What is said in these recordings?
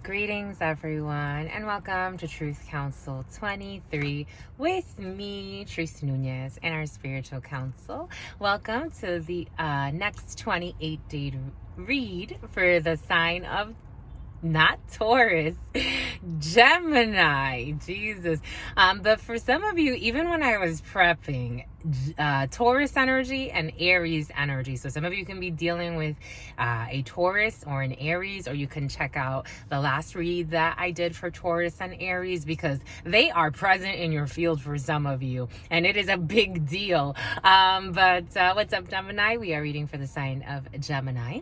Greetings, everyone, and welcome to Truth Council 23 with me, Tracy Nunez, and our spiritual council. Welcome to the next 28-day read for the sign of not Taurus, Gemini. Jesus. But for some of you, even when I was prepping, Taurus energy and Aries energy. So some of you can be dealing with a Taurus or an Aries, or you can check out the last read that I did for Taurus and Aries, because they are present in your field for some of you, and it is a big deal. But what's up, Gemini? We are reading for the sign of Gemini.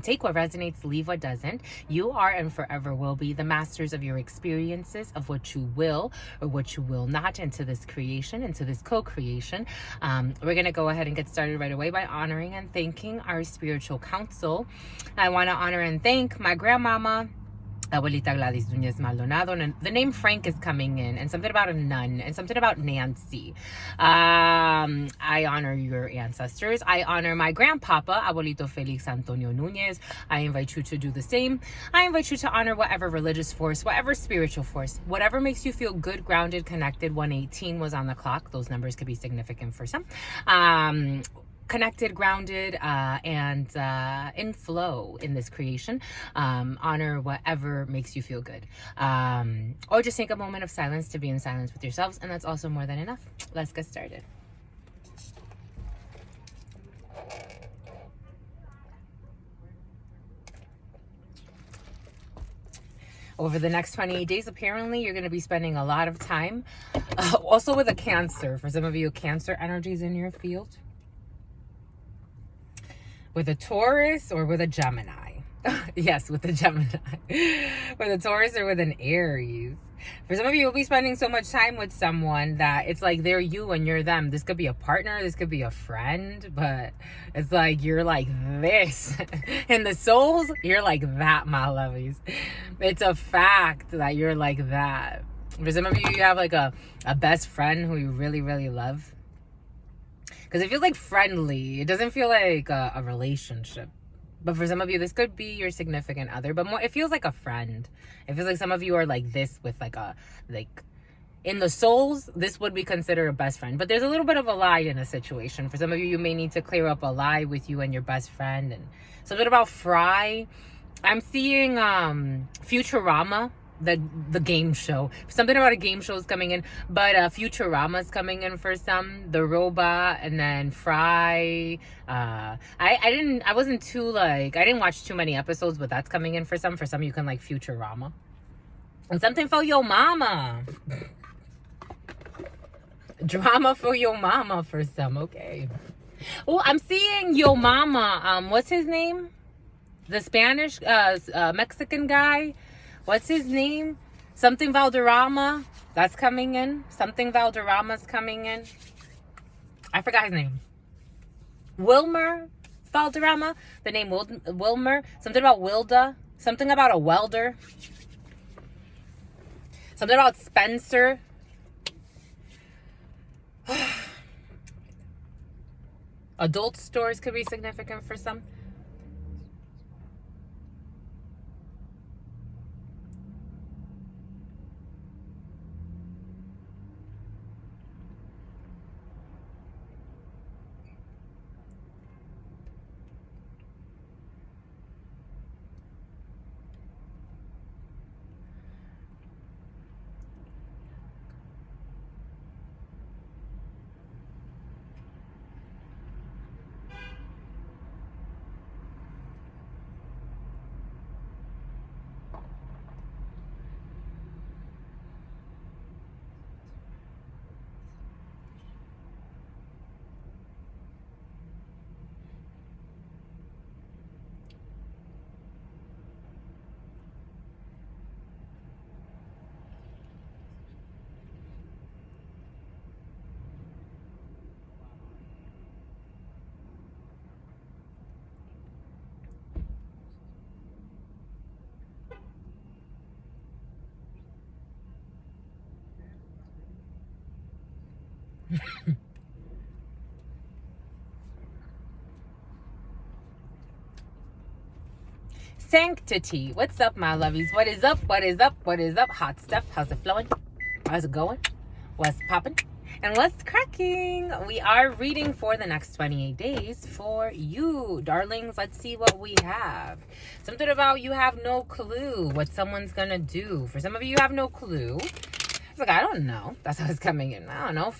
Take what resonates, leave what doesn't. You are and forever will be the masters of your experiences, of what you will or what you will not into this creation, into this co-creation. We're going to go ahead and get started right away by honoring and thanking our spiritual council. I want to honor and thank my grandmama, Abuelita Gladys Nunez Maldonado, and the name Frank is coming in, and something about a nun, and something about Nancy. I honor your ancestors. I honor my grandpapa, Abuelito Felix Antonio Nunez. I invite you to do the same. I invite you to honor whatever religious force, whatever spiritual force, whatever makes you feel good, grounded, connected. 118 was on the clock. Those numbers could be significant for some. Connected, grounded, and in flow in this creation. Honor whatever makes you feel good. Or just take a moment of silence to be in silence with yourselves, and that's also more than enough. Let's get started. Over the next 28 days, apparently, you're going to be spending a lot of time. Also with a Cancer. For some of you, Cancer energies in your field. With a Taurus or with a Gemini. Yes, with a Gemini. With a Taurus or with an Aries. For some of you, you'll be spending so much time with someone that it's like they're you and you're them. This could be a partner, this could be a friend, but it's like you're like this. In the souls, you're like that, my lovies. It's a fact that you're like that. For some of you, you have like a best friend who you really, really love. Because it feels like friendly. It doesn't feel like a relationship. But for some of you, this could be your significant other. But more, it feels like a friend. It feels like some of you are like this with like in the souls, this would be considered a best friend. But there's a little bit of a lie in a situation. For some of you, you may need to clear up a lie with you and your best friend. And something about Fry. I'm seeing Futurama. The game show, something about a game show is coming in, but Futurama's coming in for some, the robot, and then Fry. I didn't watch too many episodes, but that's coming in for some. For some, you can like Futurama. And something for your mama. Drama for your mama for some. Okay. Oh, I'm seeing your mama. What's his name? The Spanish Mexican guy. What's his name? Something Valderrama. That's coming in. Something Valderrama's coming in. I forgot his name. Wilmer Valderrama. The name Wilmer. Something about Wilda. Something about a welder. Something about Spencer. Adult stores could be significant for some. sanctity. What's up, my lovies? What is up? What is up? What is up? Hot stuff. How's it flowing? How's it going? What's popping? And what's cracking? We are reading for the next 28 days for you, darlings. Let's see what we have. Something about you have no clue what someone's gonna do. For some of you, you have no clue. It's like, I don't know. That's how it's coming in. I don't know.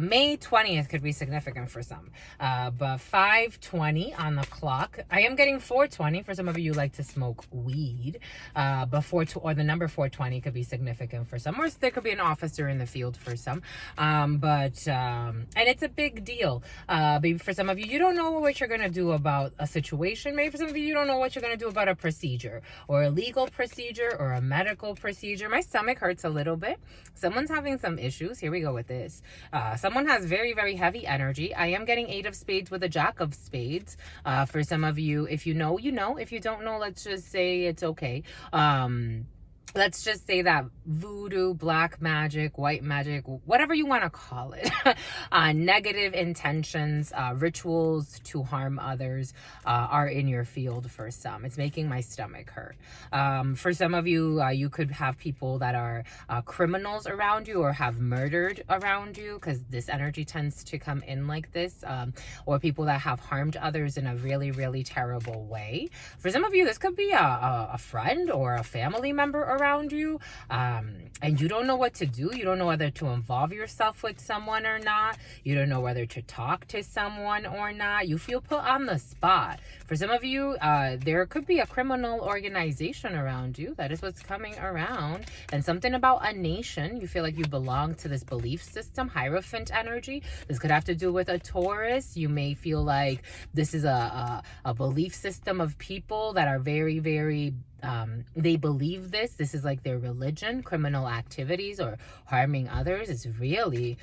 May 20th could be significant for some. But 5:20 on the clock. I am getting 4:20. For some of you who like to smoke weed. But the number 4:20 could be significant for some. Or there could be an officer in the field for some. And it's a big deal. Maybe for some of you, you don't know what you're going to do about a situation. Maybe for some of you, you don't know what you're going to do about a procedure. Or a legal procedure. Or a medical procedure. My stomach hurts a little bit. Someone's having some issues. Here we go with this. Someone has very, very heavy energy. I am getting 8 of spades with a jack of spades. For some of you, if you know, you know. If you don't know, let's just say it's okay. Let's just say that voodoo, black magic, white magic, whatever you want to call it, negative intentions, rituals to harm others are in your field for some. It's making my stomach hurt. For some of you, you could have people that are criminals around you or have murdered around you, because this energy tends to come in like this, or people that have harmed others in a really, really terrible way. For some of you, this could be a friend or a family member around you, and you don't know what to do. You don't know whether to involve yourself with someone or not. You don't know whether to talk to someone or not. You feel put on the spot. For some of you, there could be a criminal organization around you. That is what's coming around. And something about a nation. You feel like you belong to this belief system, Hierophant energy. This could have to do with a Taurus. You may feel like this is a belief system of people that are very, very they believe this. This is like their religion, criminal activities or harming others. It's really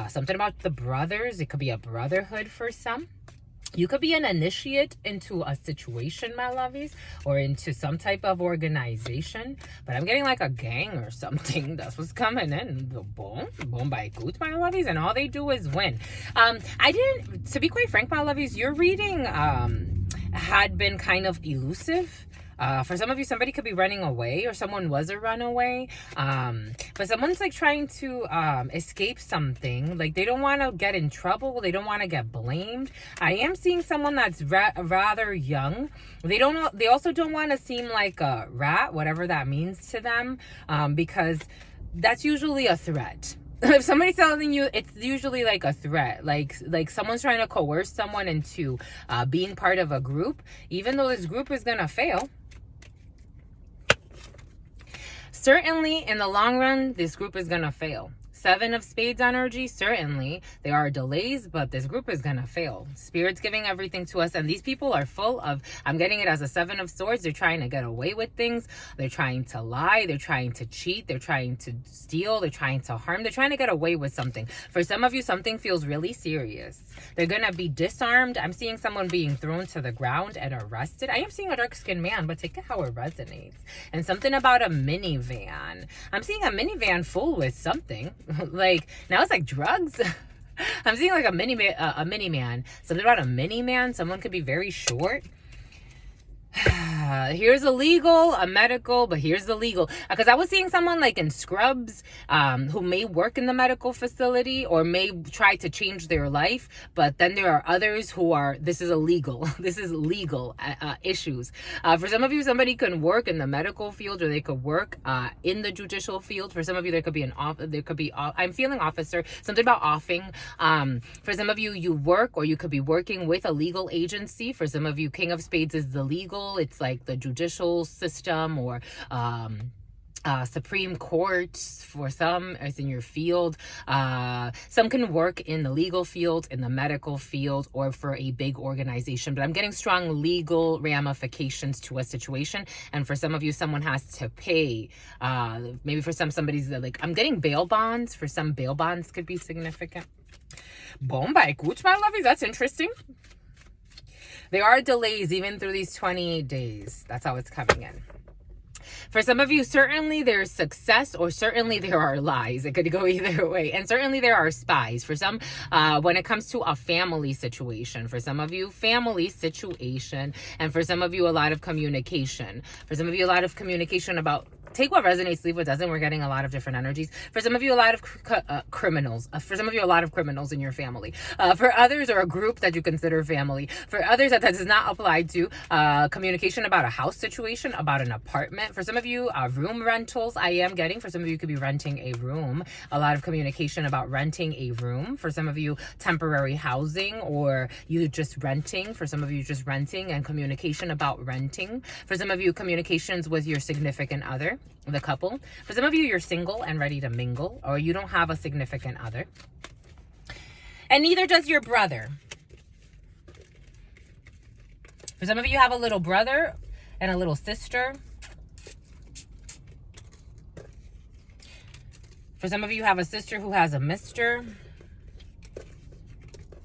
something about the brothers. It could be a brotherhood for some. You could be an initiate into a situation, my lovies, or into some type of organization. But I'm getting like a gang or something. That's what's coming in. Boom, by good, my lovies. And all they do is win. To be quite frank, my lovies, your reading had been kind of elusive. For some of you, somebody could be running away, or someone was a runaway. But someone's like trying to escape something. Like they don't want to get in trouble. They don't want to get blamed. I am seeing someone that's rather young. They also don't want to seem like a rat, whatever that means to them, because that's usually a threat. If somebody's telling you, it's usually like a threat, like someone's trying to coerce someone into being part of a group, even though this group is gonna fail. Certainly, in the long run, this group is going to fail. 7 of spades energy, certainly. There are delays, but this group is going to fail. Spirit's giving everything to us, and these people are full of, I'm getting it as a 7 of swords. They're trying to get away with things. They're trying to lie. They're trying to cheat. They're trying to steal. They're trying to harm. They're trying to get away with something. For some of you, something feels really serious. They're going to be disarmed. I'm seeing someone being thrown to the ground and arrested. I am seeing a dark-skinned man, but take it how it resonates. And something about a minivan. I'm seeing a minivan full with something. Like, now it's like drugs. I'm seeing like a mini-man. Something about a mini-man. Someone could be very short. Here's a legal, a medical, but here's the legal. Because I was seeing someone like in scrubs who may work in the medical facility or may try to change their life. But then there are others who are, this is illegal. This is legal issues. For some of you, somebody can work in the medical field or they could work in the judicial field. For some of you, there could be I'm feeling officer, something about offing. For some of you, you work or you could be working with a legal agency. For some of you, King of Spades is the legal. It's like the judicial system or Supreme Court. For some, it's in your field. Some can work in the legal field, in the medical field, or for a big organization. But I'm getting strong legal ramifications to a situation. And for some of you, someone has to pay. Maybe for somebody's like, I'm getting bail bonds. For some, bail bonds could be significant. Bombay Kuch, my lovies. That's interesting. There are delays even through these 28 days. That's how it's coming in. For some of you, certainly there's success, or certainly there are lies. It could go either way. And certainly there are spies. For some, when it comes to a family situation, for some of you, family situation. And for some of you, a lot of communication. For some of you, a lot of communication about, take what resonates, leave what doesn't. We're getting a lot of different energies. For some of you, a lot of criminals. For some of you, a lot of criminals in your family. For others, or a group that you consider family. For others, that does not apply to communication about a house situation, about an apartment. For some of you, room rentals, I am getting. For some of you, could be renting a room. A lot of communication about renting a room. For some of you, temporary housing, or you just renting. For some of you, just renting, and communication about renting. For some of you, communications with your significant other, the couple. For some of you, you're single and ready to mingle, or you don't have a significant other. And neither does your brother. For some of you, have a little brother and a little sister. For some of you, have a sister who has a mister,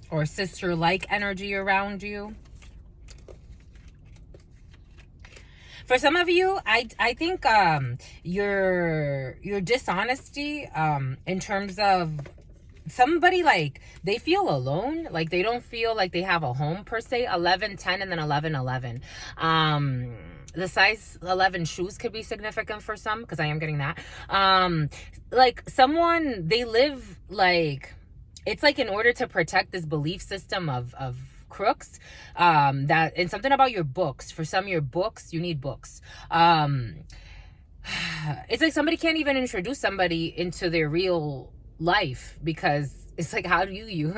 or sister-like energy around you. For some of you, I think your dishonesty in terms of somebody, like, they feel alone, like they don't feel like they have a home per se. 11, 10, and then 11, 11. The size 11 shoes could be significant for some, because I am getting that. Like someone, they live like, it's like in order to protect this belief system of crooks, that, and something about your books. For some, your books, you need books. It's like somebody can't even introduce somebody into their real life, because it's like, how do you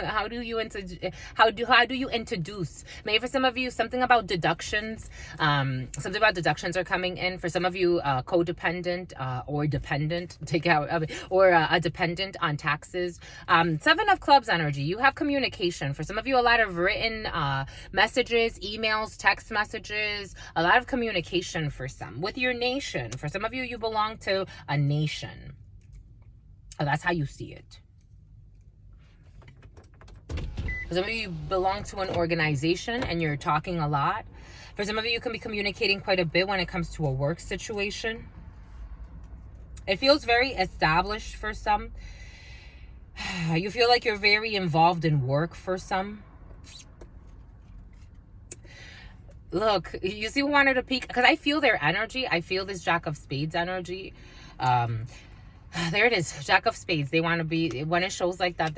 introduce? Maybe for some of you, something about deductions, something about deductions are coming in. For some of you, codependent, or dependent, take out of it, or a dependent on taxes. 7 of Clubs energy, you have communication. For some of you, a lot of written messages, emails, text messages, a lot of communication for some. With your nation, for some of you, you belong to a nation. Oh, that's how you see it. For some of you, belong to an organization and you're talking a lot. For some of you, you can be communicating quite a bit when it comes to a work situation. It feels very established for some. You feel like you're very involved in work for some. Look, you see who wanted to peek? Because I feel their energy. I feel this Jack of Spades energy. There it is, Jack of Spades. They want to be, when it shows like that,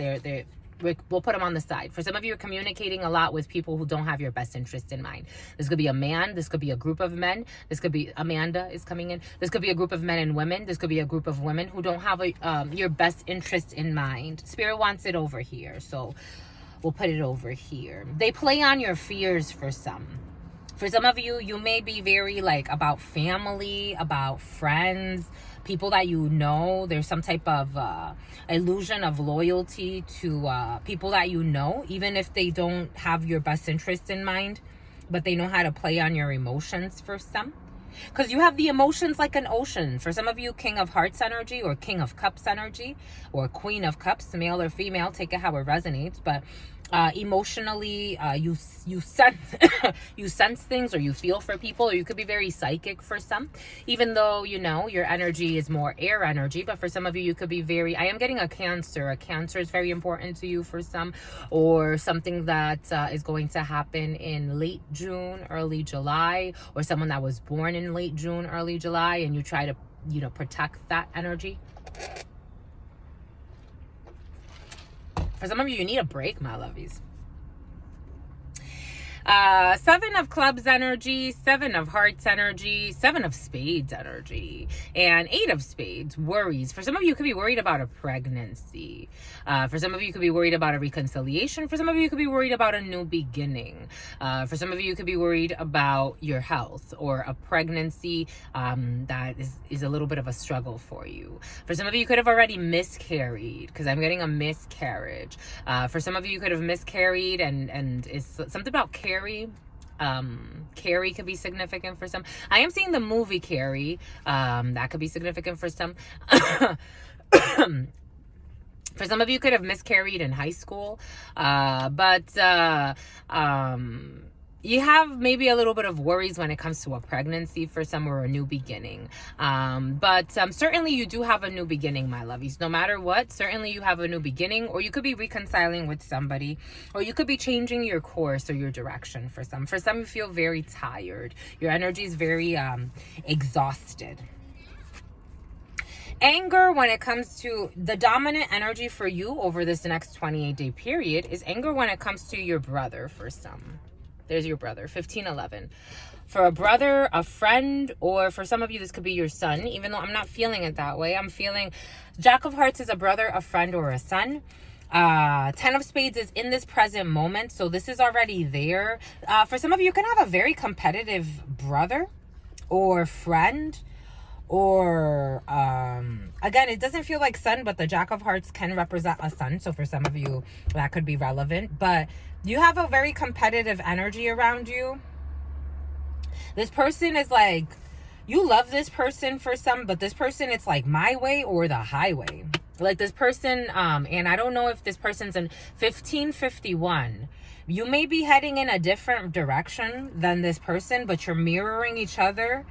we'll put them on the side. For some of you, you're communicating a lot with people who don't have your best interest in mind. This could be a man. This could be a group of men. This could be, Amanda is coming in. This could be a group of men and women. This could be a group of women who don't have your best interest in mind. Spirit wants it over here, so we'll put it over here. They play on your fears for some. For some of you, you may be very like about family, about friends, people that you know. There's some type of illusion of loyalty to people that you know, even if they don't have your best interest in mind, but they know how to play on your emotions for some. Because you have the emotions like an ocean. For some of you, King of Hearts energy, or King of Cups energy, or Queen of Cups, male or female, take it how it resonates. But emotionally, you sense you sense things, or you feel for people, or you could be very psychic for some, even though, you know, your energy is more air energy. But for some of you, you could be very, I am getting a Cancer is very important to you for some, or something that is going to happen in late June, early July, or someone that was born in late June, early July, and you try to, you know, protect that energy. For some of you, you need a break, my lovies. 7 of Clubs energy, 7 of Hearts energy, 7 of Spades energy, and 8 of Spades, worries. For some of you, could be worried about a pregnancy. For some of you, could be worried about a reconciliation. For some of you, could be worried about a new beginning. For some of you, could be worried about your health, or a pregnancy that is a little bit of a struggle for you. For some of you, could have already miscarried, because I'm getting a miscarriage. For some of you, could have miscarried, and it's something about Carrie. Carrie could be significant for some. I am seeing the movie Carrie. That could be significant for some. For some of you, could have miscarried in high school. But you have maybe a little bit of worries when it comes to a pregnancy for some, or a new beginning. But certainly you do have a new beginning, my lovies. No matter what, certainly you have a new beginning, or you could be reconciling with somebody, or you could be changing your course or your direction for some. For some, you feel very tired. Your energy is very exhausted. Anger, when it comes to the dominant energy for you over this next 28-day period, is anger when it comes to your brother for some. There's your brother, 1511. For a brother, a friend, or for some of you, this could be your son, even though I'm not feeling it that way. I'm feeling Jack of Hearts is a brother, a friend, or a son. 10 of Spades is in this present moment, so this is already there. For some of you, you can have a very competitive brother or friend, or again, it doesn't feel like son, but the Jack of Hearts can represent a son, so for some of you that could be relevant. But you have a very competitive energy around you. This person is like, you love this person for some, but this person, it's like my way or the highway. Like this person, and I don't know if this person's in 1551. You may be heading in a different direction than this person, but you're mirroring each other.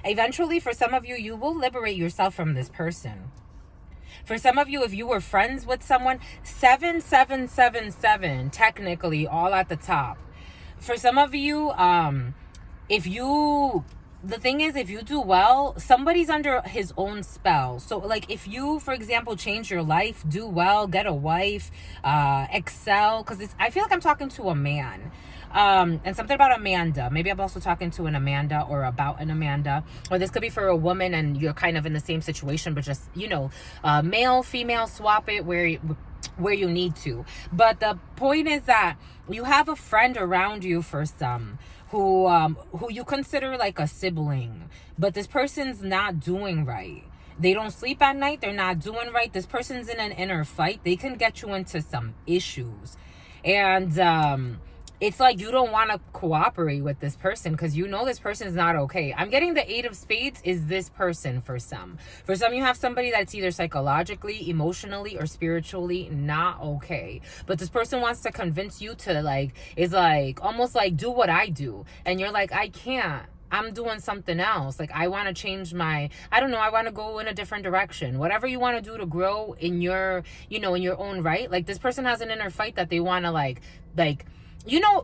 Eventually, for some of you, you will liberate yourself from this person. For some of you, if you were friends with someone, 7777, technically, all at the top. For some of you, the thing is, if you do well, somebody's under his own spell. So like if you, for example, change your life, do well, get a wife, excel, because I feel like I'm talking to a man. And something about Amanda. Maybe I'm also talking to an Amanda, or about an Amanda. Or this could be for a woman and you're kind of in the same situation, but just, male, female, swap it where you need to. But the point is that you have a friend around you for some who you consider like a sibling, but this person's not doing right. They don't sleep at night. They're not doing right. This person's in an inner fight. They can get you into some issues. And it's like you don't want to cooperate with this person because you know this person is not okay. I'm getting the 8 of Spades is this person for some. For some, you have somebody that's either psychologically, emotionally, or spiritually not okay. But this person wants to convince you to is almost like do what I do. And you're like, I can't. I'm doing something else. Like I want to change I want to go in a different direction. Whatever you want to do to grow in your, in your own right. Like this person has an inner fight that they want to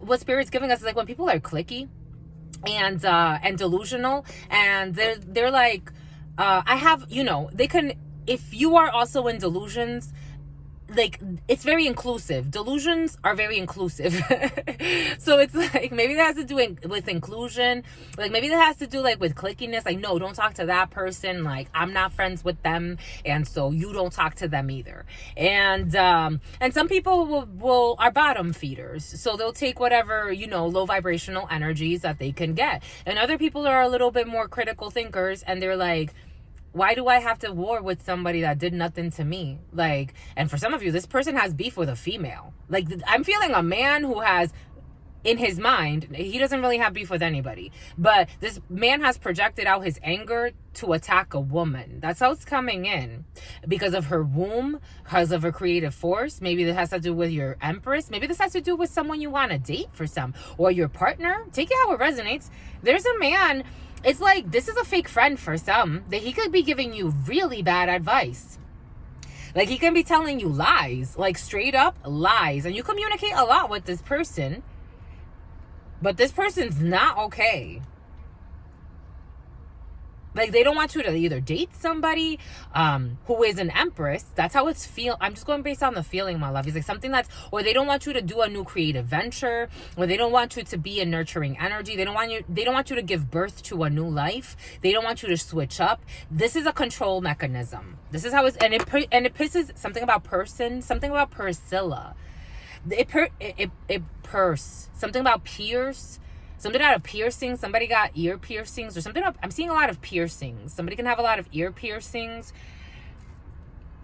what Spirit's giving us is like when people are cliquey and delusional, and they're like, they can, if you are also in delusions, like it's very inclusive. Delusions are very inclusive. So it's like maybe that has to do with inclusion. Like maybe that has to do with clickiness. Like, no, don't talk to that person. Like I'm not friends with them, and so you don't talk to them either. And some people are bottom feeders, so they'll take whatever low vibrational energies that they can get. And other people are a little bit more critical thinkers, and they're like, why do I have to war with somebody that did nothing to me? And for some of you, this person has beef with a female. I'm feeling a man who has, in his mind, he doesn't really have beef with anybody. But this man has projected out his anger to attack a woman. That's how it's coming in. Because of her womb, because of her creative force. Maybe this has to do with your Empress. Maybe this has to do with someone you want to date for some. Or your partner. Take it how it resonates. There's a man... It's like, this is a fake friend for some, that he could be giving you really bad advice. Like, he can be telling you lies, like straight up lies. And you communicate a lot with this person, but this person's not okay. Like, they don't want you to either date somebody who is an Empress. That's how it's feel. I'm just going based on the feeling, my love. It's like something or they don't want you to do a new creative venture, or they don't want you to be a nurturing energy. They don't want you to give birth to a new life. They don't want you to switch up. This is a control mechanism. This is how it's, and it pisses something about Priscilla. Something about Pierce. Something out of piercings. Somebody got ear piercings or something. I'm seeing a lot of piercings. Somebody can have a lot of ear piercings.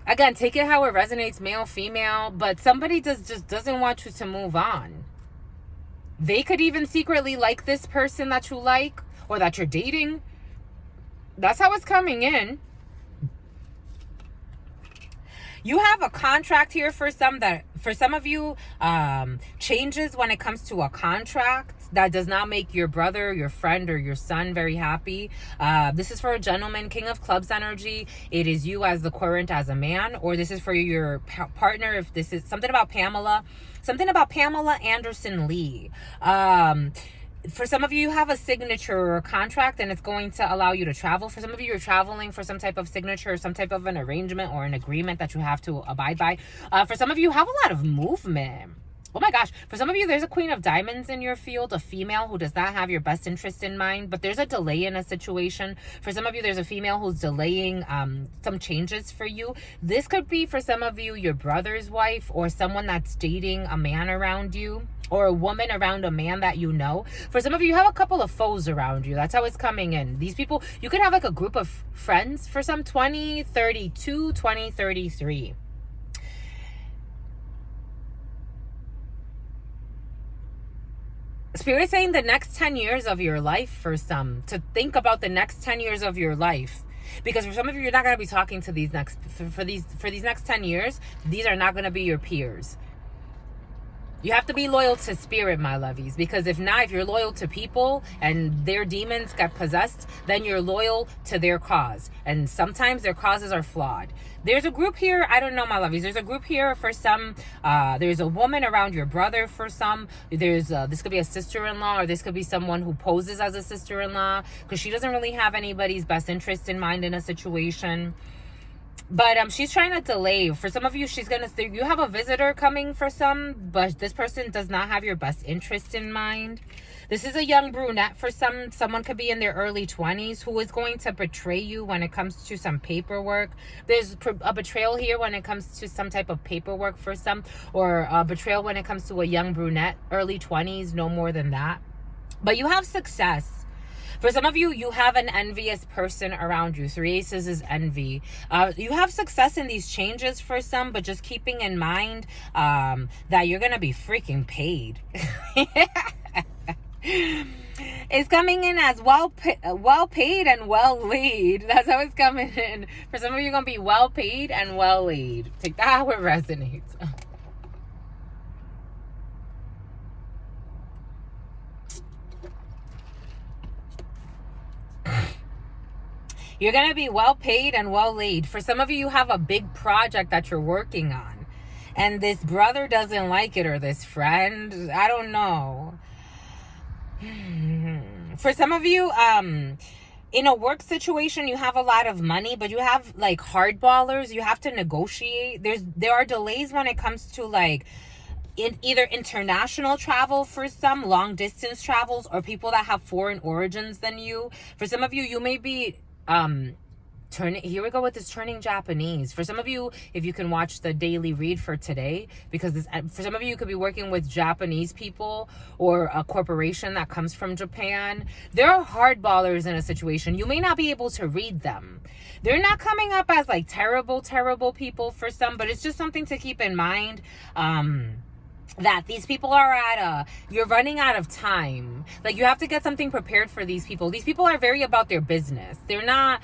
Again, take it how it resonates, male, female. But somebody just doesn't want you to move on. They could even secretly like this person that you like or that you're dating. That's how it's coming in. You have a contract here for some that For some of you, changes when it comes to a contract that does not make your brother, your friend, or your son very happy. This is for a gentleman, King of Clubs energy. It is you as the current as a man, or this is for your partner. If this is something about Pamela Anderson Lee. For some of you, you have a signature or a contract and it's going to allow you to travel. For some of you, you're traveling for some type of signature or some type of an arrangement or an agreement that you have to abide by. For some of you, you have a lot of movement. Oh my gosh. For some of you, there's a Queen of Diamonds in your field, a female who does not have your best interest in mind, but there's a delay in a situation. For some of you, there's a female who's delaying some changes for you. This could be, for some of you, your brother's wife or someone that's dating a man around you, or a woman around a man that you know. For some of you have a couple of foes around you. That's how it's coming in. These people, you could have like a group of friends. For some, 2032, 2033. Spirit saying the next 10 years of your life for some. To think about the next 10 years of your life. Because for some of you, you're not going to be talking to these next, for these next 10 years, these are not going to be your peers. You have to be loyal to spirit, my lovies, because if not, if you're loyal to people and their demons get possessed, then you're loyal to their cause. And sometimes their causes are flawed. There's a group here, I don't know, my lovies. There's a group here for some. There's a woman around your brother for some. There's this could be a sister-in-law, or this could be someone who poses as a sister-in-law because she doesn't really have anybody's best interest in mind in a situation. But she's trying to delay. For some of you, you have a visitor coming for some, but this person does not have your best interest in mind. This is a young brunette for some. Someone could be in their early 20s who is going to betray you when it comes to some paperwork. There's a betrayal here when it comes to some type of paperwork for some, or a betrayal when it comes to a young brunette, early 20s, no more than that. But you have success. For some of you, you have an envious person around you. 3 Aces is envy. You have success in these changes for some, but just keeping in mind that you're going to be freaking paid. It's coming in as well paid and well laid. That's how it's coming in. For some of you, you're going to be well paid and well laid. Take that how it resonates. You're going to be well paid and well laid. For some of you, you have a big project that you're working on. And this brother doesn't like it, or this friend. I don't know. For some of you, in a work situation, you have a lot of money, but you have like hardballers. You have to negotiate. There are delays when it comes to like either international travel for some, long distance travels, or people that have foreign origins than you. For some of you, you may be here we go with this turning Japanese. For some of you, if you can watch the daily read for today, because for some of you, you could be working with Japanese people or a corporation that comes from Japan. There are hardballers in a situation. You may not be able to read them. They're not coming up as like terrible people for some, but it's just something to keep in mind. That these people are you're running out of time. Like, you have to get something prepared for these people. These people are very about their business. They're not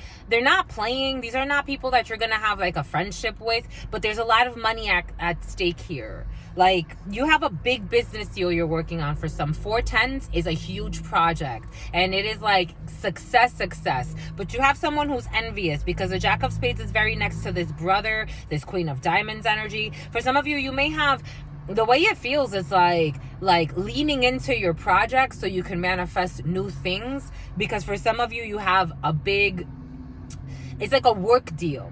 playing. These are not people that you're going to have like a friendship with, but there's a lot of money at stake here. Like, you have a big business deal you're working on for some. 410s is a huge project, and it is like success. But you have someone who's envious because the Jack of Spades is very next to this brother, this Queen of Diamonds energy. For some of you, you may have, the way it feels is like leaning into your project so you can manifest new things. Because for some of you, you have it's like a work deal,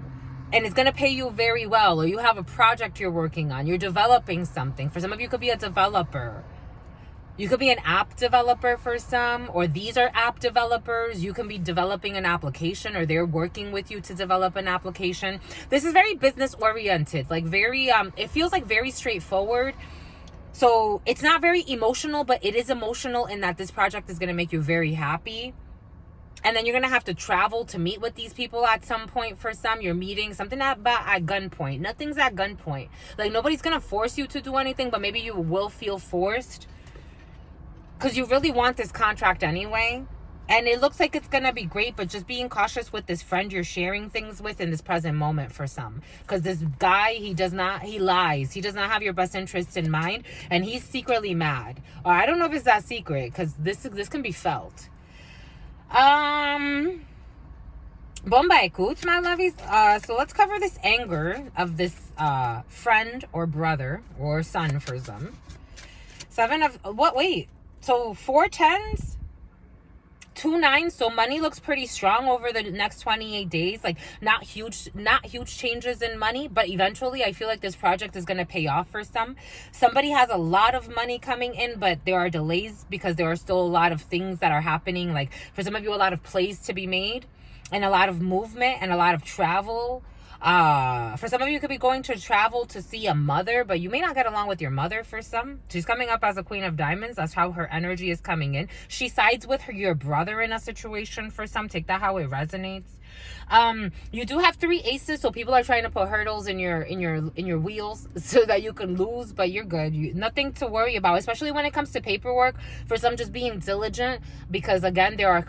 and it's going to pay you very well. Or you have a project you're working on. You're developing something. For some of you, could be a developer. You could be an app developer for some, or these are app developers. You can be developing an application, or they're working with you to develop an application. This is very business oriented, like very, it feels like very straightforward. So it's not very emotional, but it is emotional in that this project is going to make you very happy. And then you're going to have to travel to meet with these people at some point for some. You're meeting something at gunpoint. Nothing's at gunpoint. Like, nobody's going to force you to do anything, but maybe you will feel forced. Because you really want this contract anyway. And it looks like it's going to be great, but just being cautious with this friend you're sharing things with in this present moment for some. Because this guy, he lies. He does not have your best interests in mind. And he's secretly mad. Or I don't know if it's that secret, because this can be felt. Bomba écoute, my lovies. So let's cover this anger of this friend or brother or son for some. So 4 tens, 2 nines. So money looks pretty strong over the next 28 days. Like not huge changes in money, but eventually I feel like this project is going to pay off for some. Somebody has a lot of money coming in, but there are delays because there are still a lot of things that are happening. Like for some of you, a lot of plays to be made and a lot of movement and a lot of travel. For some of you, could be going to travel to see a mother, but you may not get along with your mother for some. She's coming up as a Queen of Diamonds. That's how her energy is coming in. She sides with your brother in a situation for some. Take that how it resonates. You do have 3 aces, so people are trying to put hurdles in your wheels so that you can lose, but you're good. Nothing to worry about, especially when it comes to paperwork. For some, just being diligent, because again, there are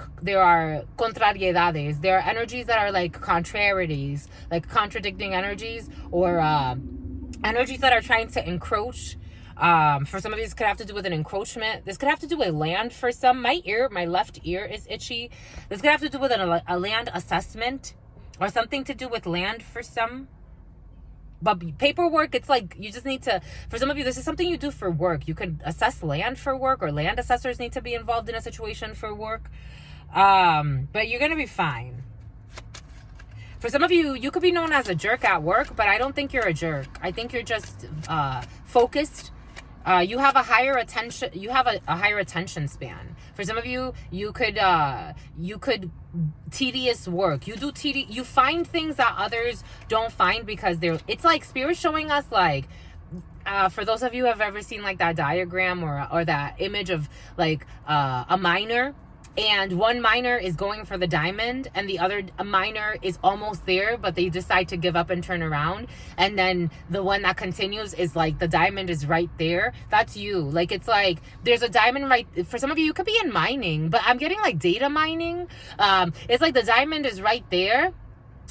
contrariedades. There are energies that are like contrarieties, like contradicting energies, or energies that are trying to encroach. For some of you, this could have to do with an encroachment. This could have to do with land for some. My left ear is itchy. This could have to do with a land assessment or something to do with land for some. But paperwork, it's like you just need to, for some of you, this is something you do for work. You could assess land for work, or land assessors need to be involved in a situation for work. But you're going to be fine. For some of you, you could be known as a jerk at work, but I don't think you're a jerk. I think you're just focused. You have a higher attention. You have a higher attention span. For some of you, you could tedious work. You find things that others don't find because it's like spirit showing us, like, for those of you who have ever seen like that diagram or that image of like a miner. And one miner is going for the diamond and the other miner is almost there, but they decide to give up and turn around. And then the one that continues is like the diamond is right there. That's you. Like, it's like there's a diamond right. For some of you, you could be in mining, but I'm getting like data mining. It's like the diamond is right there.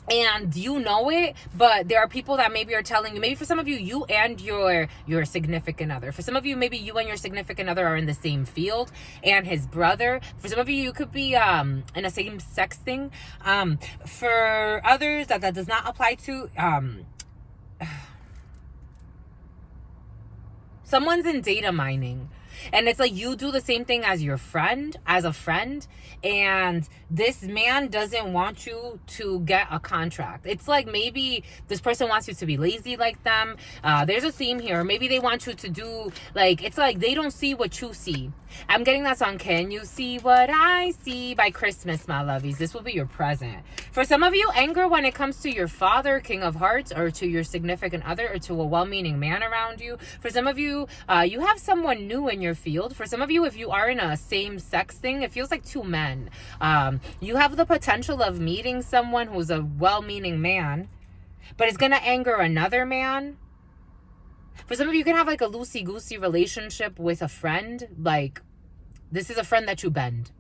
And you know it, but there are people that maybe are telling you, maybe for some of you, you and your significant other. For some of you, maybe you and your significant other are in the same field, and his brother. For some of you, you could be in a same sex thing. For others, that does not apply to. Someone's in data mining. And it's like you do the same thing as your friend, as a friend, and this man doesn't want you to get a contract. It's like maybe this person wants you to be lazy like them. There's a theme here. Maybe they want you to do, like, it's like they don't see what you see. I'm getting that song, Can You See What I See, by Christmas, my lovies. This will be your present. For some of you, anger when it comes to your father, King of Hearts, or to your significant other, or to a well-meaning man around you. For some of you, you have someone new in your field. For some of you, if you are in a same-sex thing, it feels like 2 men. You have the potential of meeting someone who's a well-meaning man, but it's going to anger another man. For some of you, you can have like a loosey-goosey relationship with a friend. Like, this is a friend that you bend.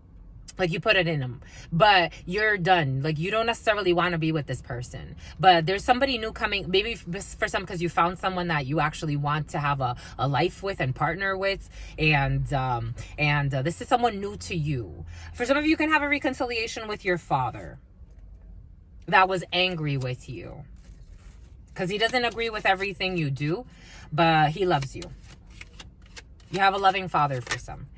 Like, you put it in them. But you're done. Like, you don't necessarily want to be with this person. But there's somebody new coming. Maybe for some, because you found someone that you actually want to have a life with and partner with. And this is someone new to you. For some of you, you can have a reconciliation with your father that was angry with you. Because he doesn't agree with everything you do, but he loves you. You have a loving father for some.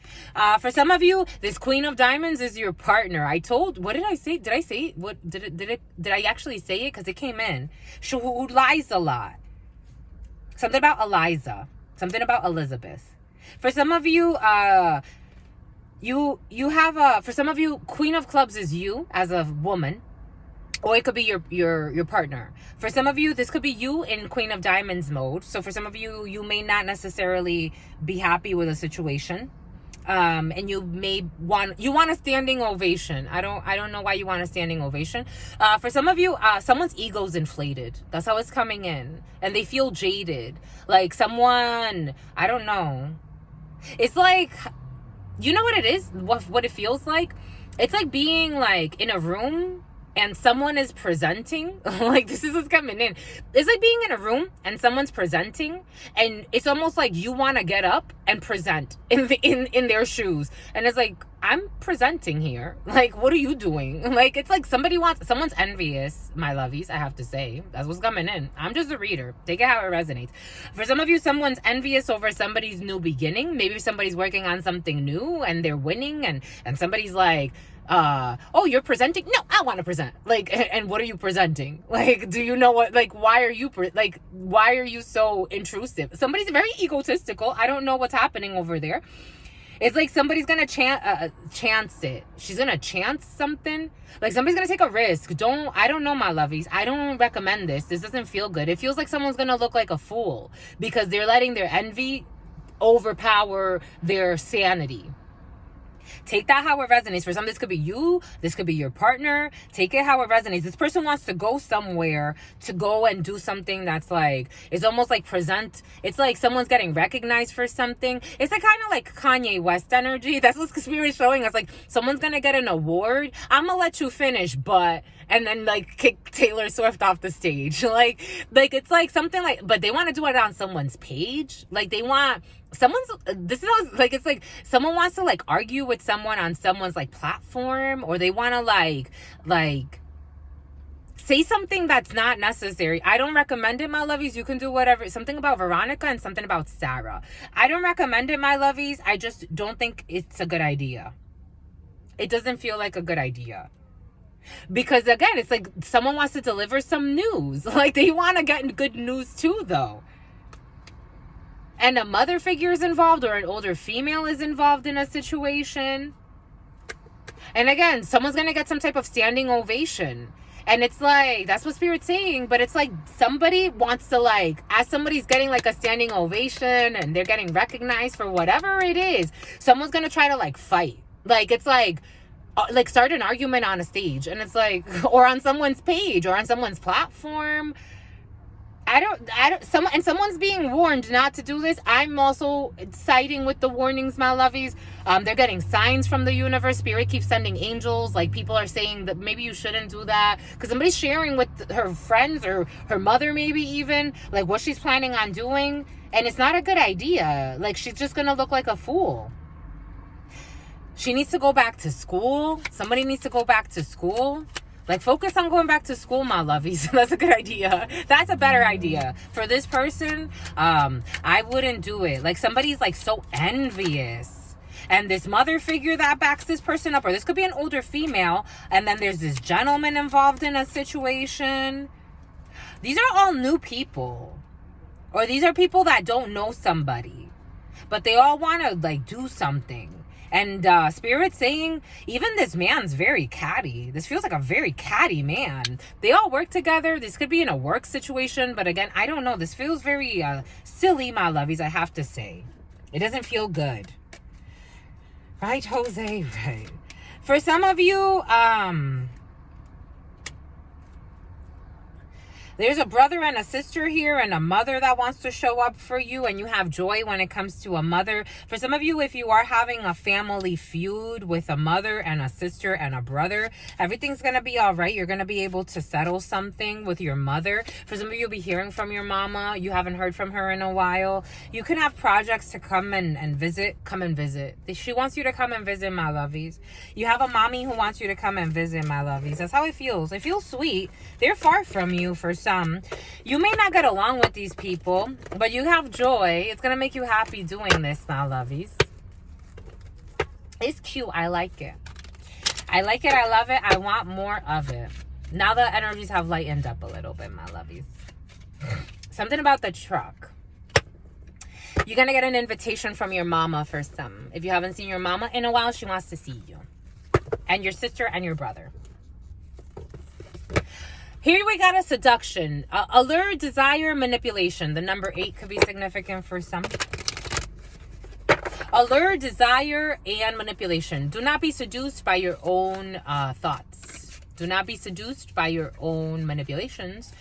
For some of you, this Queen of Diamonds is your partner. What did I say? Did I say it? Did I actually say it? Because it came in. Who lies a lot. Something about Eliza. Something about Elizabeth. For some of you, you have for some of you, Queen of Clubs is you as a woman. Or it could be your partner. For some of you, this could be you in Queen of Diamonds mode. So for some of you, you may not necessarily be happy with a situation. And you may want a standing ovation. I don't know why you want a standing ovation. For some of you, someone's ego's inflated. That's how it's coming in. And they feel jaded. Like someone, I don't know. It's like, you know what it is? What it feels like? It's like being like in a room and someone is presenting. Like, this is what's coming in. It's like being in a room and someone's presenting, and it's almost like you want to get up and present in their shoes. And it's like, I'm presenting here. Like, what are you doing? Like, it's like someone's envious, my lovies, I have to say. That's what's coming in. I'm just a reader. Take it how it resonates. For some of you, someone's envious over somebody's new beginning. Maybe somebody's working on something new and they're winning, and somebody's like, oh, you're presenting? No, I want to present. Like, and what are you presenting? Like, do you know what, like, why are you so intrusive? Somebody's very egotistical. I don't know what's happening over there. It's like somebody's gonna chance it. She's gonna chance something. Like, somebody's gonna take a risk. I don't know, my lovies. I don't recommend this. This doesn't feel good. It feels like someone's gonna look like a fool because they're letting their envy overpower their sanity. Take that how it resonates. For some, this could be you. This could be your partner. Take it how it resonates. This person wants to go somewhere, to go and do something that's like, it's almost like it's like someone's getting recognized for something. It's like kind of like Kanye West energy. That's what Spirit is showing us. Like, someone's going to get an award. I'm going to let you finish, and then like kick Taylor Swift off the stage. Like it's like something like, but they want to do it on someone's page. Like, it's like someone wants to like argue with someone on someone's like platform, or they want to like say something that's not necessary. I don't recommend it, my lovies. You can do whatever. Something about Veronica and something about Sarah. I don't recommend it, my lovies. I just don't think it's a good idea. It doesn't feel like a good idea. Because again, it's like someone wants to deliver some news. Like, they want to get good news too, though. And a mother figure is involved, or an older female is involved in a situation. And again, someone's going to get some type of standing ovation. And it's like, that's what Spirit's saying. But it's like somebody wants to, like, as somebody's getting like a standing ovation and they're getting recognized for whatever it is, someone's going to try to like fight. Like, it's like start an argument on a stage, and it's like, or on someone's page, or on someone's platform. Someone's being warned not to do this. I'm also siding with the warnings, my lovies. They're getting signs from the universe. Spirit keeps sending angels. Like, people are saying that maybe you shouldn't do that, because somebody's sharing with her friends or her mother, maybe even, like, what she's planning on doing. And it's not a good idea. Like, she's just going to look like a fool. She needs to go back to school. Somebody needs to go back to school. Like, focus on going back to school, my lovies. That's a good idea. That's a better idea. For this person, I wouldn't do it. Like, somebody's like so envious. And this mother figure that backs this person up, or this could be an older female, and then there's this gentleman involved in a situation. These are all new people. Or these are people that don't know somebody, but they all want to like do something. And Spirit's saying, even this man's very catty. This feels like a very catty man. They all work together. This could be in a work situation. But again, I don't know. This feels very silly, my lovies, I have to say. It doesn't feel good. Right, Jose? Right. For some of you, there's a brother and a sister here, and a mother that wants to show up for you, and you have joy when it comes to a mother. For some of you, if you are having a family feud with a mother and a sister and a brother, everything's going to be all right. You're going to be able to settle something with your mother. For some of you, you'll be hearing from your mama. You haven't heard from her in a while. You can have projects to come and visit. Come and visit. She wants you to come and visit, my lovies. You have a mommy who wants you to come and visit, my lovies. That's how it feels. It feels sweet. They're far from you for some. You may not get along with these people, but you have joy. It's going to make you happy doing this, my lovies. It's cute. I like it. I like it. I love it. I want more of it. Now the energies have lightened up a little bit, my lovies. Something about the truck. You're going to get an invitation from your mama for some. If you haven't seen your mama in a while, she wants to see you. And your sister and your brother. Here we got a seduction. Allure, desire, manipulation. The number 8 could be significant for some. Allure, desire, and manipulation. Do not be seduced by your own thoughts. Do not be seduced by your own manipulations.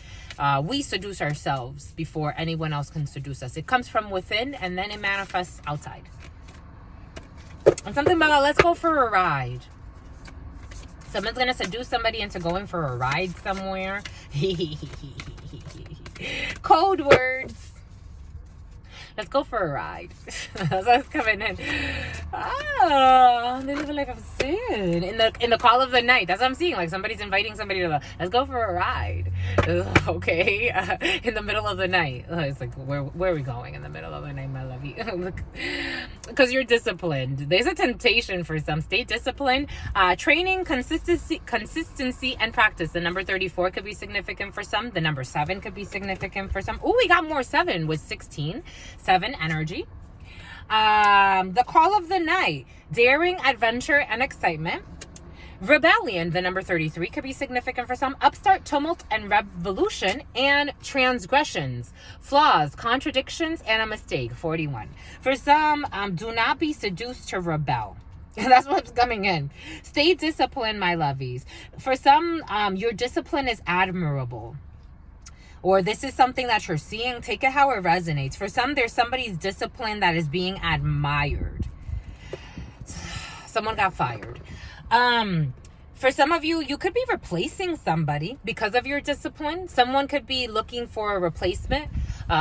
We seduce ourselves before anyone else can seduce us. It comes from within, and then it manifests outside. And something about, let's go for a ride. Someone's going to seduce somebody into going for a ride somewhere. Code words. Let's go for a ride. That's what's coming in. Oh, they live a life of sin. In the call of the night. That's what I'm seeing. Like somebody's inviting somebody to let's go for a ride. Okay. In the middle of the night. It's like, where are we going in the middle of the night, my lovey? Because you're disciplined. There's a temptation for some. Stay disciplined. Training, consistency, and practice. The number 34 could be significant for some. The number 7 could be significant for some. Oh, we got more 7 with 16. 7 energy. The call of the night, daring, adventure, and excitement. Rebellion, the number 33, could be significant for some. Upstart, tumult, and revolution. And transgressions, flaws, contradictions, and a mistake, 41. For some, do not be seduced to rebel. That's what's coming in. Stay disciplined, my lovies. For some, your discipline is admirable. Or this is something that you're seeing. Take it how it resonates. For some, there's somebody's discipline that is being admired. Someone got fired. For some of you, you could be replacing somebody because of your discipline. Someone could be looking for a replacement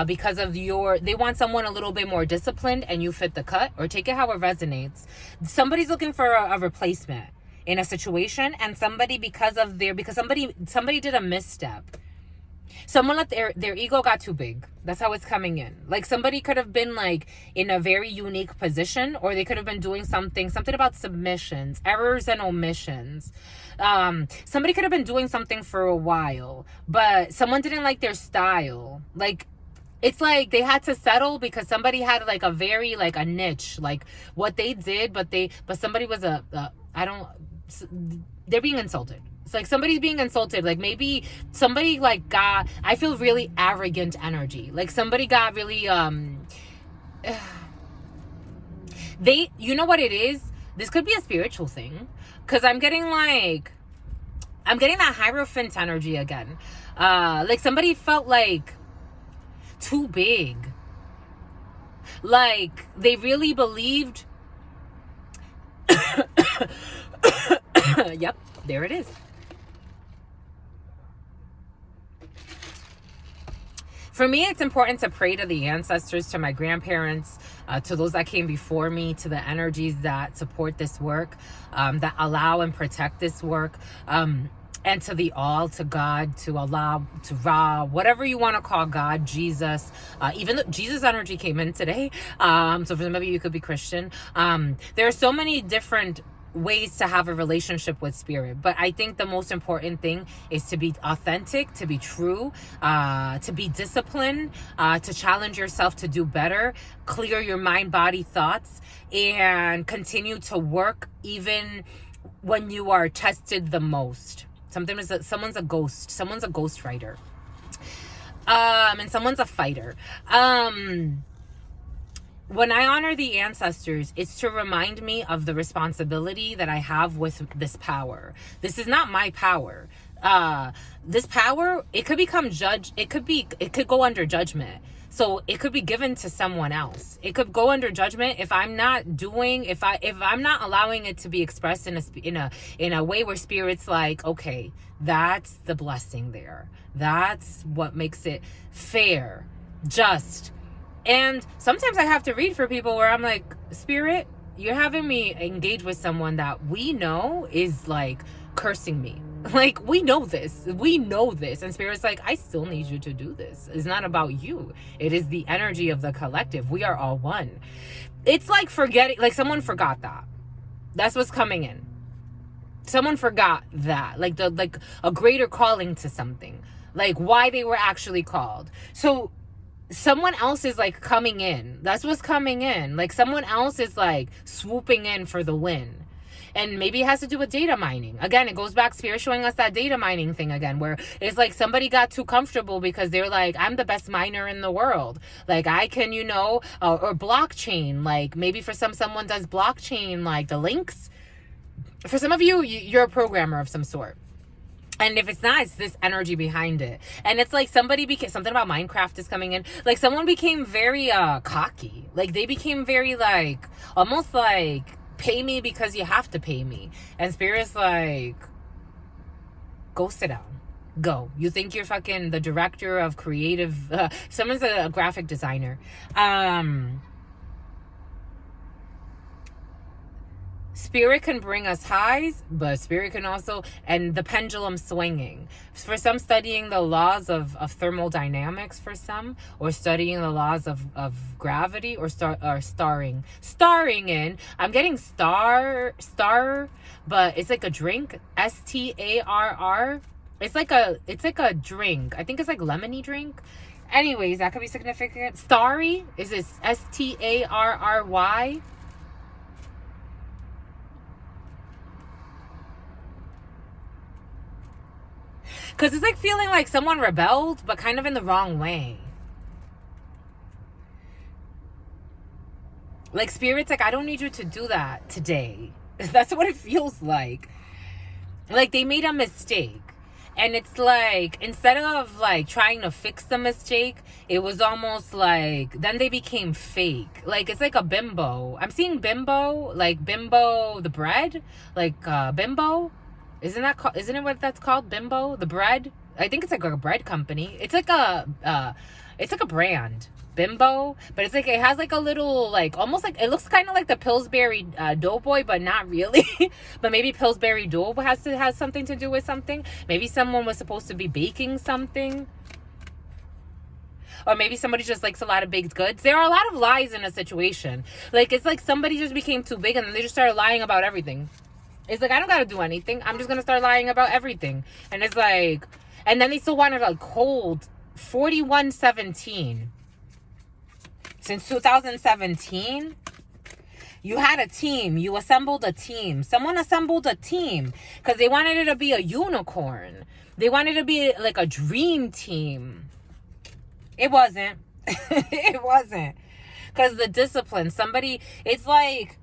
because of they want someone a little bit more disciplined and you fit the cut. Or take it how it resonates. Somebody's looking for a replacement in a situation, and somebody somebody did a misstep. Someone let their ego got too big. That's how it's coming in. Like somebody could have been like in a very unique position, or they could have been doing something about submissions, errors and omissions. Somebody could have been doing something for a while, but someone didn't like their style. Like it's like they had to settle because somebody had like a very like a niche, like what they did, but somebody was they're being insulted. It's like somebody's being insulted. Like maybe somebody like got, I feel really arrogant energy. Like somebody got really, you know what it is? This could be a spiritual thing. Cause I'm getting that Hierophant energy again. Like somebody felt like too big. Like they really believed. Yep, there it is. For me, it's important to pray to the ancestors, to my grandparents, to those that came before me, to the energies that support this work, that allow and protect this work, and to the all, to God, to Allah, to Ra, whatever you want to call God, Jesus. Even though Jesus energy came in today, so for some of you, you could be Christian. There are so many different ways to have a relationship with spirit, but I think the most important thing is to be authentic, to be true, to be disciplined, to challenge yourself to do better, clear your mind, body, thoughts, and continue to work even when you are tested the most. Someone's a ghost, someone's a ghost writer, and someone's a fighter. When I honor the ancestors, it's to remind me of the responsibility that I have with this power. This is not my power. This power, it could become it could go under judgment. So it could be given to someone else. It could go under judgment if I'm not allowing it to be expressed in a way where spirit's like, okay, that's the blessing there. That's what makes it fair, just. And sometimes I have to read for people where I'm like, Spirit, you're having me engage with someone that we know is like cursing me. Like, we know this. And Spirit's like, I still need you to do this. It's not about you. It is the energy of the collective. We are all one. It's like forgetting, like someone forgot that. That's what's coming in. Someone forgot that. Like a greater calling to something. Like why they were actually called. So someone else is like coming in. That's what's coming in. Like someone else is like swooping in for the win. And maybe it has to do with data mining. Again, it goes back, Spirit showing us that data mining thing again, where it's like somebody got too comfortable because they're like, I'm the best miner in the world. Like I can, or blockchain. Like maybe for someone does blockchain, like the links. For some of you, you're a programmer of some sort. And if it's not, it's this energy behind it. And it's like something about Minecraft is coming in. Like someone became very cocky. Like they became very like, almost like, pay me because you have to pay me. And Spirit's like, go sit down. Go. You think you're fucking the director of creative, someone's a graphic designer. Spirit can bring us highs, but spirit can also, and the pendulum swinging. For some, studying the laws of thermodynamics for some, or studying the laws of gravity, or starring in. I'm getting star, but it's like a drink. STARR. It's like a drink. I think it's like lemony drink. Anyways, that could be significant. Starry, is it STARRY? Because it's like feeling like someone rebelled, but kind of in the wrong way. Like spirit's like, I don't need you to do that today. That's what it feels like. Like they made a mistake. And it's like, instead of like trying to fix the mistake, it was almost like, then they became fake. Like, it's like a bimbo. I'm seeing bimbo, like bimbo, the bread, like bimbo. Isn't it what that's called? Bimbo, the bread. I think it's like a bread company. It's like a brand, Bimbo. But it's like, it has like a little, like, almost like, it looks kind of like the Pillsbury Doughboy, but not really. But maybe Pillsbury Dough has something to do with something. Maybe someone was supposed to be baking something. Or maybe somebody just likes a lot of baked goods. There are a lot of lies in a situation. Like, it's like somebody just became too big and then they just started lying about everything. It's like, I don't got to do anything. I'm just going to start lying about everything. And it's like, and then they still wanted to hold 4117. Since 2017, you had a team. You assembled a team. Someone assembled a team because they wanted it to be a unicorn. They wanted it to be like a dream team. It wasn't. It wasn't. Because the discipline, somebody, it's like...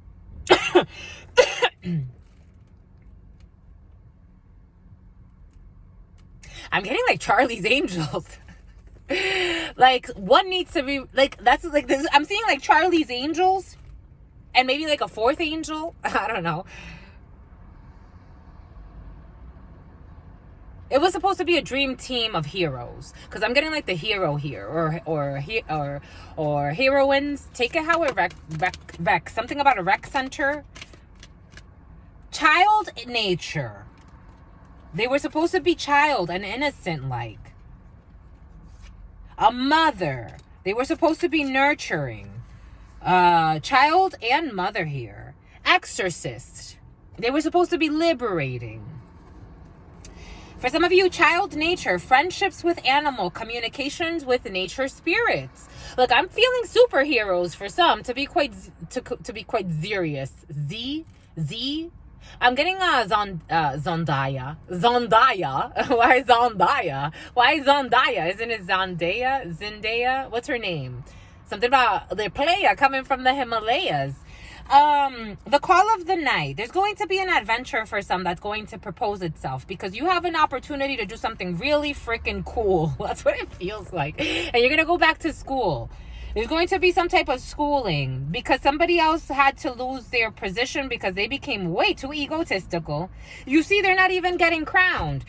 I'm getting like Charlie's Angels. Like, one needs to be like, that's like this. I'm seeing like Charlie's Angels and maybe like a fourth angel. I don't know. It was supposed to be a dream team of heroes, because I'm getting like the hero here, or heroines. Take it how it rec something about a rec center. Child nature. They were supposed to be child and innocent like. A mother. They were supposed to be nurturing. Child and mother here. Exorcist. They were supposed to be liberating. For some of you, child nature, friendships with animal, communications with nature spirits. Look, I'm feeling superheroes for some, to be quite serious. I'm getting Zendaya. Why Zendaya? Why Zendaya? Isn't it Zendaya? What's her name? Something about the playa coming from the Himalayas. The call of the night. There's going to be an adventure for some that's going to propose itself, because you have an opportunity to do something really freaking cool. That's what it feels like. And you're going to go back to school. There's going to be some type of schooling, because somebody else had to lose their position because they became way too egotistical. You see, they're not even getting crowned.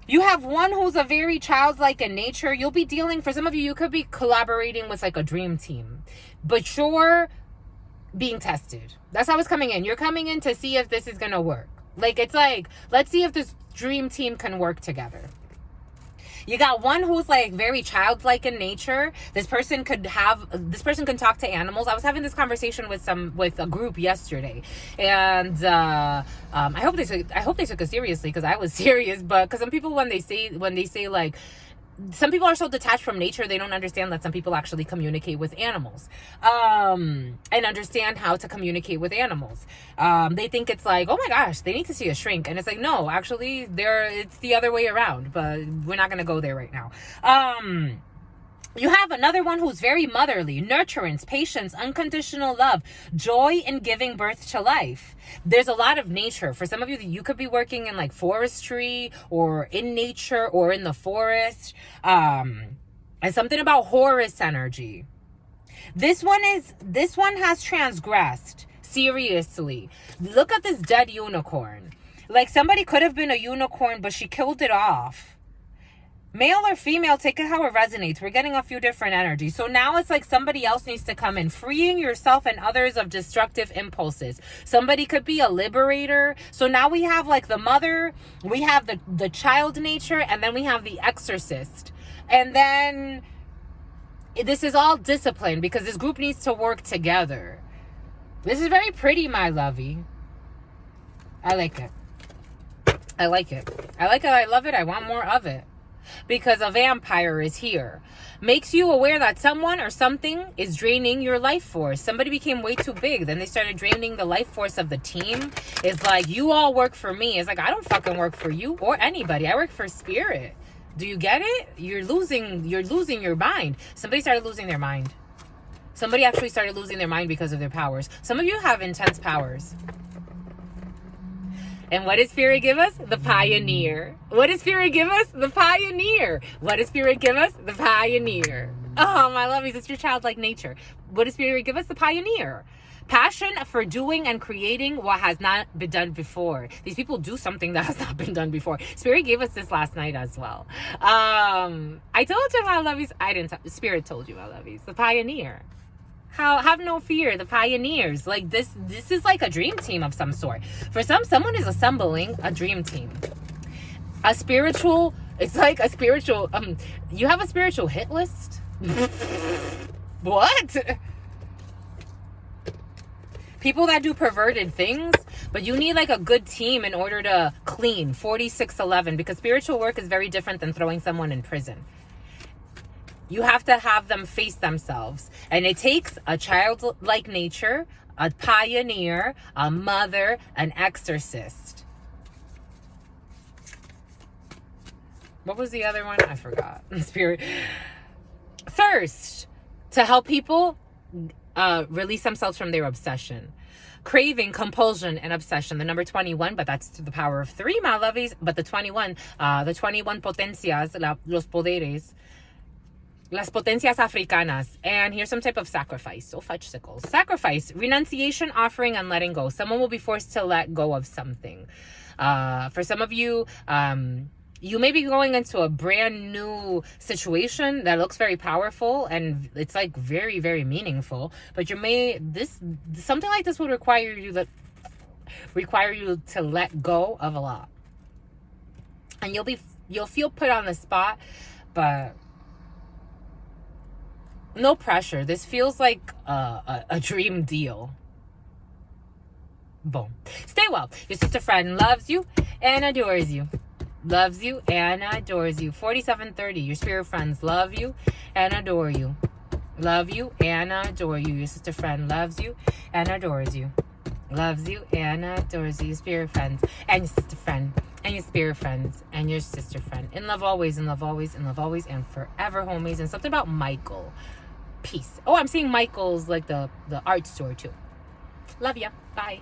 You have one who's a very childlike in nature. You'll be dealing, for some of you, you could be collaborating with like a dream team, but you're being tested. That's how it's coming in. You're coming in to see if this is going to work. Like, it's like, let's see if this dream team can work together. You got one who's like very childlike in nature. This person can talk to animals. I was having this conversation with a group yesterday, and I hope they took it seriously, because I was serious. But because some people, when they say like, some people are so detached from nature, they don't understand that some people actually communicate with animals, and understand how to communicate with animals. They think it's like, oh my gosh, they need to see a shrink. And it's like, no, actually, it's the other way around, but we're not going to go there right now. You have another one who's very motherly, nurturance, patience, unconditional love, joy in giving birth to life. There's a lot of nature. For some of you, you could be working in like forestry, or in nature, or in the forest. And something about Horus energy. This one has transgressed. Seriously. Look at this dead unicorn. Like somebody could have been a unicorn, but she killed it off. Male or female, take it how it resonates. We're getting a few different energies. So now it's like somebody else needs to come in, freeing yourself and others of destructive impulses. Somebody could be a liberator. So now we have like the mother, we have the child nature, and then we have the exorcist. And then this is all discipline because this group needs to work together. This is very pretty, my lovey. I like it. I like it. I like it. I love it. I want more of it. Because a vampire is here. Makes you aware that someone or something is draining your life force. Somebody became way too big. Then they started draining the life force of the team. It's like, you all work for me. It's like, I don't fucking work for you or anybody. I work for spirit. Do you get it? You're losing your mind. Somebody started losing their mind. Somebody actually started losing their mind because of their powers. Some of you have intense powers. And what does Spirit give us? The pioneer. What does Spirit give us? The pioneer. What does Spirit give us? The pioneer. Oh, my lovies, it's your childlike nature. What does Spirit give us? The pioneer. Passion for doing and creating what has not been done before. These people do something that has not been done before. Spirit gave us this last night as well. I told you, my lovies. I didn't. Spirit told you, my lovies. The pioneer. Have no fear, the pioneers. Like this is like a dream team of some sort. For someone is assembling a dream team. A spiritual, it's like a spiritual, you have a spiritual hit list? What? People that do perverted things, but you need like a good team in order to clean 4611, because spiritual work is very different than throwing someone in prison. You have to have them face themselves. And it takes a childlike nature, a pioneer, a mother, an exorcist. What was the other one? I forgot. Spirit. Thirst, to help people release themselves from their obsession. Craving, compulsion, and obsession. The number 21, but that's to the power of 3, my lovies. But the 21 potencias, los poderes. Las potencias africanas. And here's some type of sacrifice. So fudge sickles. Sacrifice, renunciation, offering, and letting go. Someone will be forced to let go of something. For some of you, you may be going into a brand new situation that looks very powerful and it's like very, very meaningful. But something like this would require you to let go of a lot. And you'll feel put on the spot, but no pressure. This feels like a dream deal. Boom. Stay well. Your sister friend loves you and adores you. Loves you and adores you. 4730. Your spirit friends love you and adore you. Love you and adore you. Your sister friend loves you and adores you. Loves you and adores you. Your spirit friends and your sister friend and your spirit friends and your sister friend. In love always, in love always, in love always, and forever, homies. And something about Michael. Peace. Oh, I'm seeing Michael's like the art store too. Love ya. Bye.